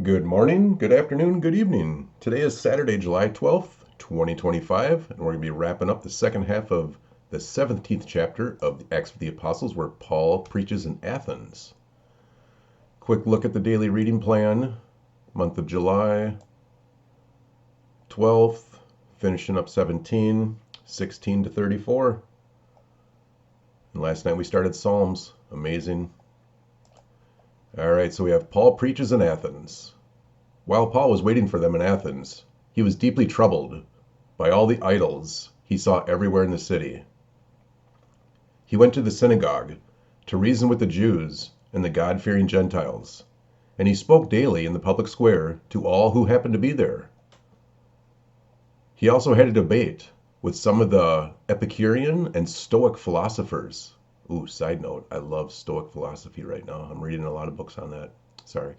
Good morning, good afternoon, good evening. Today is Saturday, July 12th, 2025, and we're going to be wrapping up the second half of the 17th chapter of the Acts of the Apostles, where Paul preaches in Athens. Quick look at the daily reading plan. Month of July, 12th, finishing up 17, 16 to 34. And last night we started Psalms. Amazing. All right, so we have Paul preaches in Athens. While Paul was waiting for them in Athens, he was deeply troubled by all the idols he saw everywhere in the city. He went to the synagogue to reason with the Jews and the God-fearing Gentiles, and he spoke daily in the public square to all who happened to be there. He also had a debate with some of the Epicurean and Stoic philosophers. Ooh, side note, I love Stoic philosophy right now. I'm reading a lot of books on that. Sorry.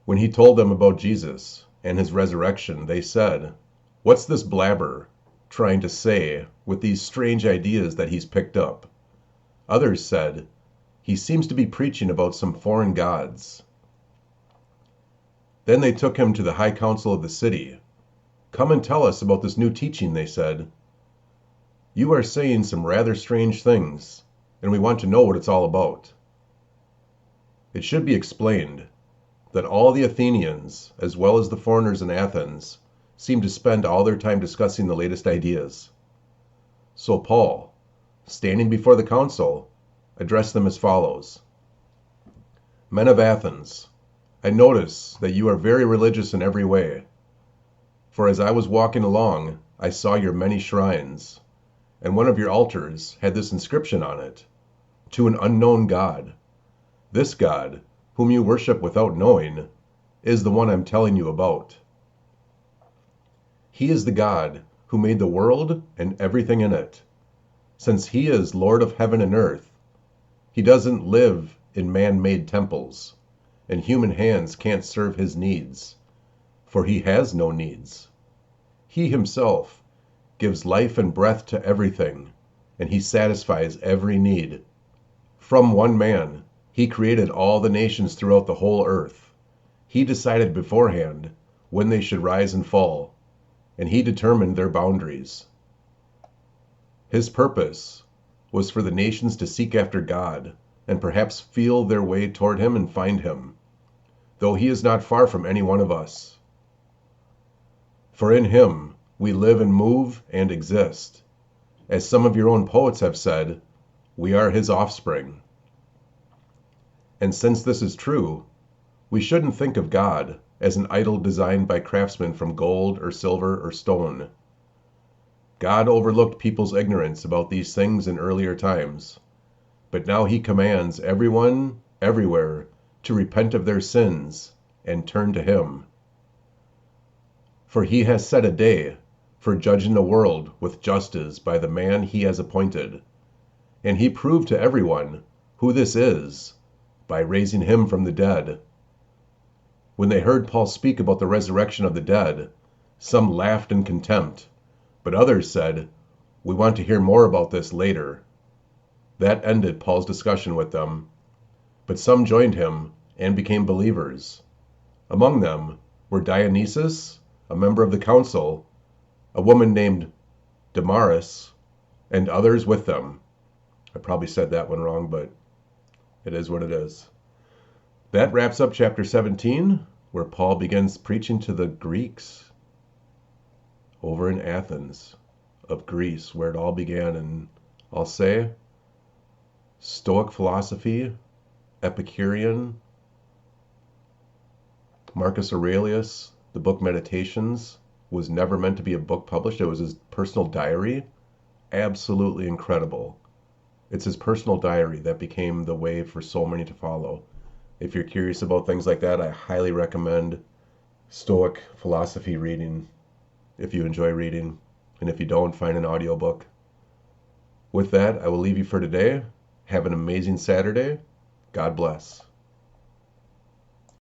When he told them about Jesus and his resurrection, they said, "What's this blabber trying to say with these strange ideas that he's picked up?" Others said, "He seems to be preaching about some foreign gods." Then they took him to the high council of the city. "Come and tell us about this new teaching," they said. "You are saying some rather strange things, and we want to know what it's all about." It should be explained that all the Athenians, as well as the foreigners in Athens, seem to spend all their time discussing the latest ideas. So Paul, standing before the council, addressed them as follows: "Men of Athens, I notice that you are very religious in every way. For as I was walking along, I saw your many shrines, and one of your altars had this inscription on it: 'To an unknown God.' This God, whom you worship without knowing, is the one I'm telling you about. He is the God who made the world and everything in it. Since he is Lord of heaven and earth, he doesn't live in man-made temples, and human hands can't serve his needs, for he has no needs. He himself gives life and breath to everything, and he satisfies every need. From one man, he created all the nations throughout the whole earth. He decided beforehand when they should rise and fall, and he determined their boundaries. His purpose was for the nations to seek after God and perhaps feel their way toward him and find him, though he is not far from any one of us. For in him we live and move and exist. As some of your own poets have said, we are his offspring. And since this is true, we shouldn't think of God as an idol designed by craftsmen from gold or silver or stone. God overlooked people's ignorance about these things in earlier times, but now he commands everyone, everywhere, to repent of their sins and turn to him. For he has set a day for judging the world with justice by the man he has appointed, and he proved to everyone who this is by raising him from the dead." When they heard Paul speak about the resurrection of the dead, some laughed in contempt, but others said, "We want to hear more about this later." That ended Paul's discussion with them, but some joined him and became believers. Among them were Dionysius, a member of the council, a woman named Damaris, and others with them. I probably said that one wrong, but it is what it is. That wraps up chapter 17, where Paul begins preaching to the Greeks over in Athens of Greece, where it all began. And I'll say, Stoic philosophy, Epicurean, Marcus Aurelius, the book Meditations, was never meant to be a book published. It was his personal diary. Absolutely incredible. It's his personal diary that became the way for so many to follow. If you're curious about things like that, I highly recommend Stoic philosophy reading if you enjoy reading. And if you don't, find an audiobook. With that, I will leave you for today. Have an amazing Saturday. God bless.